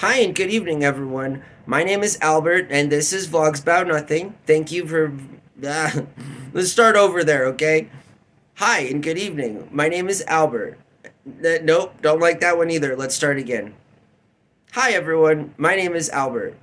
Hi and good evening, everyone. My name is Albert, and this is VlogsBoutNothin. Thank you for. Ah, let's start over there, okay? Hi and good evening. My name is Albert. Nope, don't like that one either. Let's start again. Hi, everyone. My name is Albert.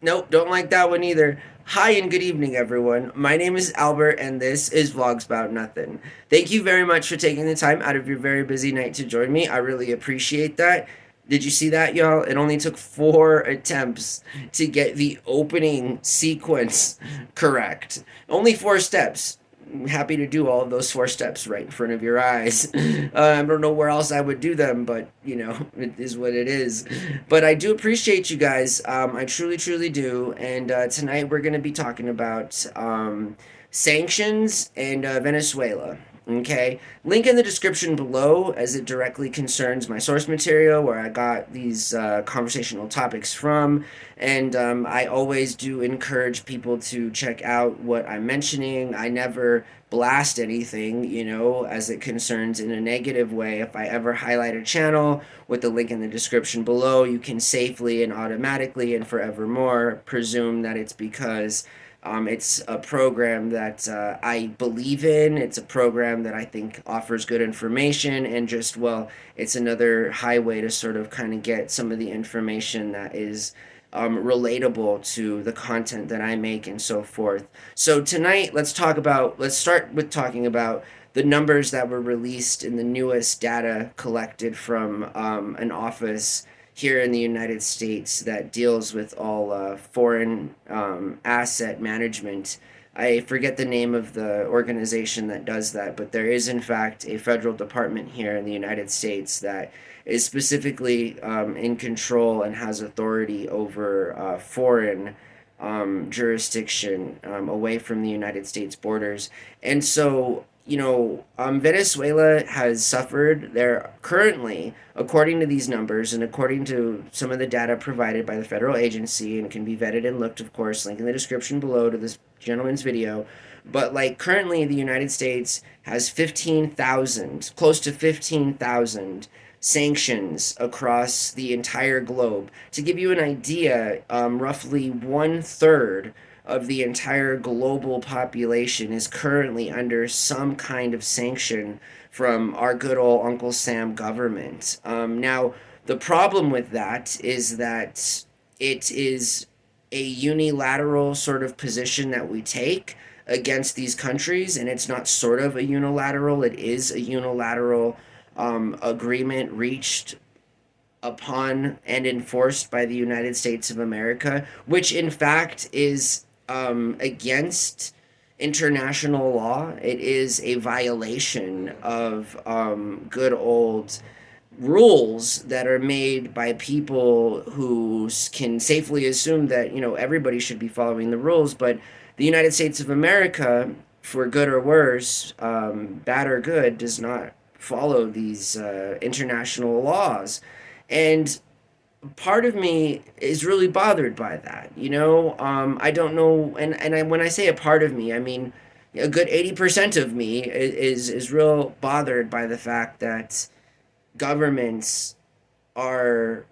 Nope, don't like that one either. Hi and good evening, everyone. My name is Albert, and this is Vlogs About Nothing. Thank you very much for taking the time out of your very busy night to join me. I really appreciate that. Did you see that, y'all? It only took 4 attempts to get the opening sequence correct. Only 4 steps. I'm happy to do all of those 4 steps right in front of your eyes. I don't know where else I would do them, but it is what it is. But I do appreciate you guys. I truly, truly do. And tonight we're going to be talking about sanctions and Venezuela. Okay, link in the description below as it directly concerns my source material where I got these conversational topics from. And I always do encourage people to check out what I'm mentioning. I never blast anything, as it concerns in a negative way. If I ever highlight a channel with the link in the description below, you can safely and automatically and forevermore presume that it's because it's a program that I believe in. It's a program that I think offers good information, and just, well, it's another highway to sort of kind of get some of the information that is relatable to the content that I make and so forth. So tonight, let's start with talking about the numbers that were released in the newest data collected from an office here in the United States that deals with all foreign asset management. I forget the name of the organization that does that, but there is, in fact, a federal department here in the United States that is specifically in control and has authority over foreign jurisdiction away from the United States borders. And so, Venezuela has suffered. They're currently, according to these numbers and according to some of the data provided by the federal agency, and it can be vetted and looked, of course, link in the description below to this gentleman's video. But like currently, the United States has 15,000, close to 15,000 sanctions across the entire globe. To give you an idea, roughly 1/3 of the entire global population is currently under some kind of sanction from our good old Uncle Sam government. Now, the problem with that is that it is a unilateral sort of position that we take against these countries, and it's not sort of a unilateral, it is a unilateral agreement reached upon and enforced by the United States of America, which in fact is against international law. It is a violation of good old rules that are made by people who can safely assume that everybody should be following the rules. But the United States of America, for good or worse, bad or good, does not follow these international laws. And part of me is really bothered by that. I don't know, when I say a part of me, I mean a good 80% of me is real bothered by the fact that governments are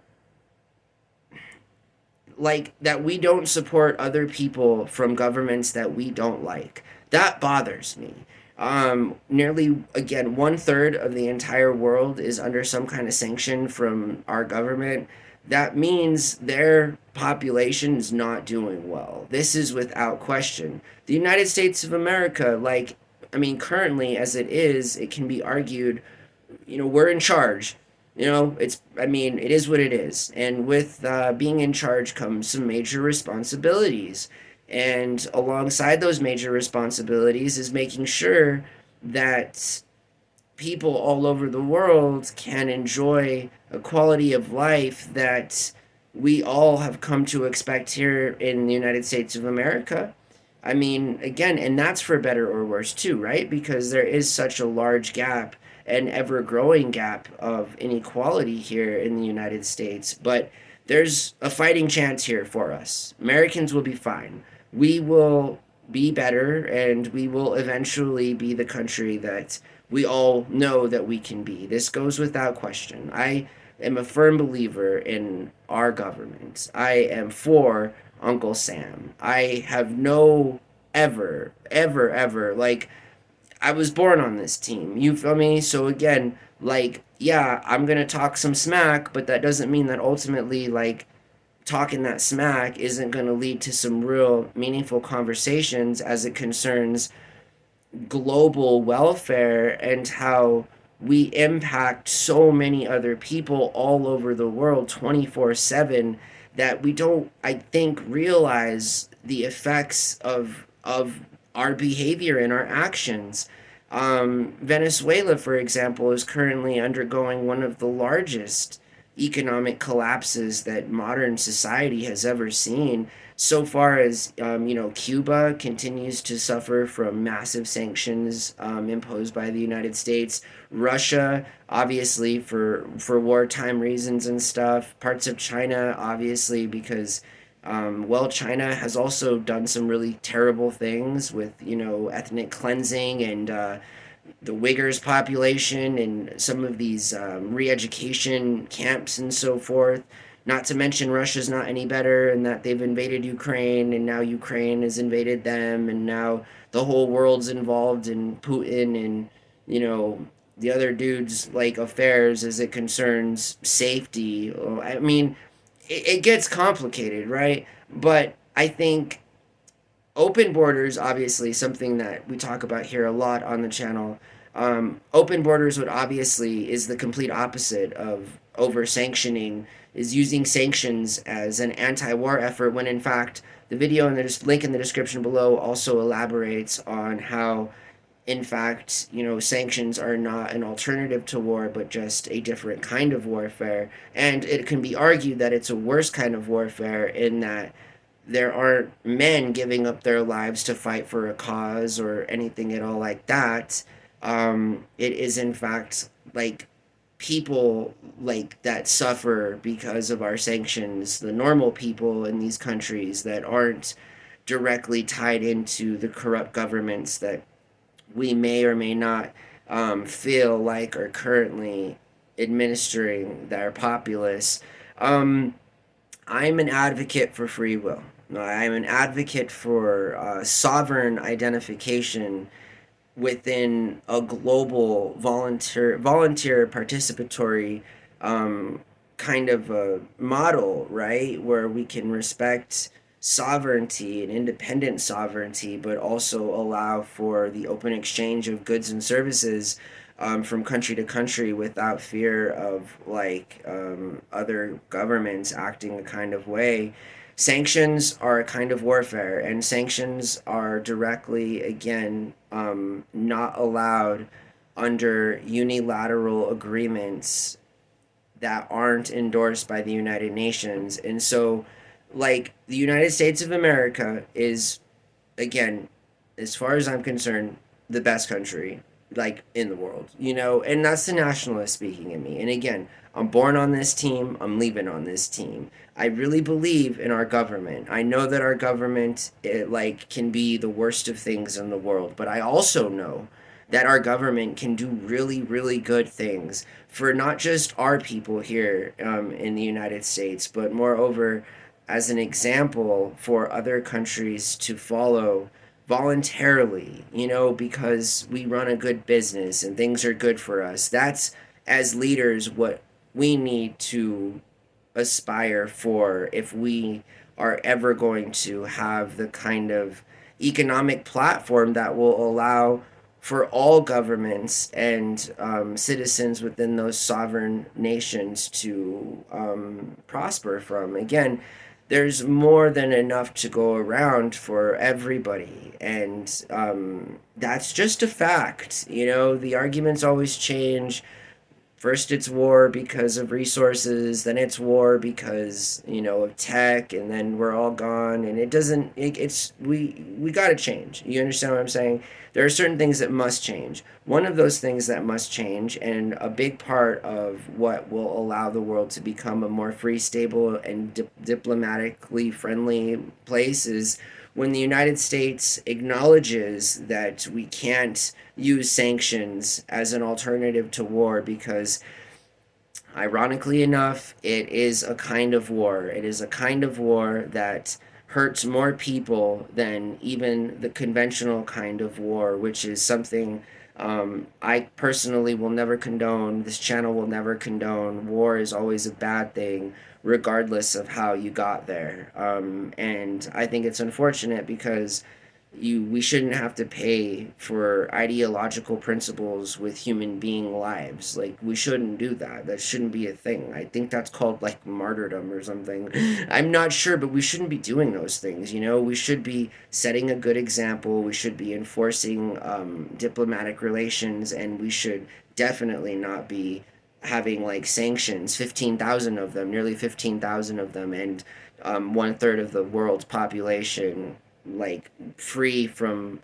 like that. We don't support other people from governments that we don't like. That bothers me. Nearly, again, 1/3 of the entire world is under some kind of sanction from our government. That means their population is not doing well. This is without question. The United States of America, currently as it is, it can be argued, we're in charge. It is what it is. And with being in charge comes some major responsibilities. And alongside those major responsibilities is making sure that people all over the world can enjoy a quality of life that we all have come to expect here in the United States of America. Again, and that's for better or worse too, right? Because there is such a large gap, an ever growing gap of inequality here in the United States. But there's a fighting chance here for us. Americans will be fine. We will be better, and we will eventually be the country that we all know that we can be. This goes without question. I am a firm believer in our government. I am for Uncle Sam. I have no ever like I was born on this team. You feel me? So again, like, yeah, I'm gonna talk some smack, but that doesn't mean that ultimately, like, talking that smack isn't gonna lead to some real meaningful conversations as it concerns global welfare and how we impact so many other people all over the world 24/7 that we don't, I think, realize the effects of our behavior and our actions. Venezuela, for example, is currently undergoing one of the largest economic collapses that modern society has ever seen. So far as Cuba continues to suffer from massive sanctions imposed by the United States. Russia, obviously, for wartime reasons and stuff. Parts of China, obviously, because China has also done some really terrible things with, ethnic cleansing and the Uyghurs population and some of these re-education camps and so forth. Not to mention Russia's not any better and that they've invaded Ukraine and now Ukraine has invaded them and now the whole world's involved in Putin and the other dudes like affairs as it concerns safety. I mean, it gets complicated, right? But I think open borders, obviously, something that we talk about here a lot on the channel. Open borders would obviously is the complete opposite of over sanctioning, is using sanctions as an anti-war effort when in fact the video and the link in the description below also elaborates on how in fact, sanctions are not an alternative to war, but just a different kind of warfare. And it can be argued that it's a worse kind of warfare in that there aren't men giving up their lives to fight for a cause or anything at all like that. It is, in fact, like people like that suffer because of our sanctions, the normal people in these countries that aren't directly tied into the corrupt governments that we may or may not feel like are currently administering their populace. Um, I'm an advocate for free will. I'm an advocate for sovereign identification within a global volunteer participatory kind of a model, right? Where we can respect sovereignty and independent sovereignty, but also allow for the open exchange of goods and services from country to country without fear of other governments acting a kind of way. Sanctions are a kind of warfare, and sanctions are directly, again, not allowed under unilateral agreements that aren't endorsed by the United Nations. And so, like, the United States of America is, again, as far as I'm concerned, the best country, like, in the world, and that's the nationalist speaking in me. And again, I'm born on this team, I'm leaving on this team. I really believe in our government. I know that our government, can be the worst of things in the world, but I also know that our government can do really, really good things for not just our people here in the United States, but moreover, as an example for other countries to follow voluntarily, because we run a good business and things are good for us. That's, as leaders, what we need to aspire for if we are ever going to have the kind of economic platform that will allow for all governments and citizens within those sovereign nations to prosper from. Again, there's more than enough to go around for everybody, and that's just a fact. The arguments always change. First it's war because of resources, then it's war because of tech, and then we're all gone. And it doesn't it's we got to change. You understand what I'm saying? There are certain things that must change. One of those things that must change, and a big part of what will allow the world to become a more free, stable, and diplomatically friendly place, is when the United States acknowledges that we can't use sanctions as an alternative to war, because Ironically enough, it is a kind of war. It is a kind of war that hurts more people than even the conventional kind of war, which is something I personally will never condone. This channel will never condone. War is always a bad thing, regardless of how you got there. And I think it's unfortunate because we shouldn't have to pay for ideological principles with human being lives. Like, we shouldn't do that. That shouldn't be a thing. I think that's called like martyrdom or something. I'm not sure, but we shouldn't be doing those things. We should be setting a good example. We should be enforcing diplomatic relations, and we should definitely not be having like sanctions, 15,000 of them, nearly 15,000 of them, and one third of the world's population like free from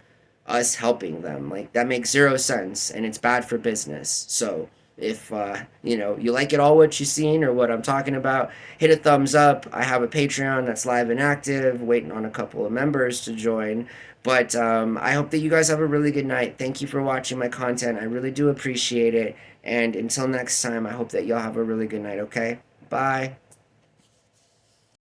us helping them. Like, that makes zero sense, and it's bad for business. So if you like it all what you've seen or what I'm talking about, hit a thumbs up. I have a Patreon that's live and active, waiting on a couple of members to join. But I hope that you guys have a really good night. Thank you for watching my content. I really do appreciate it. And until next time, I hope that y'all have a really good night, okay? Bye.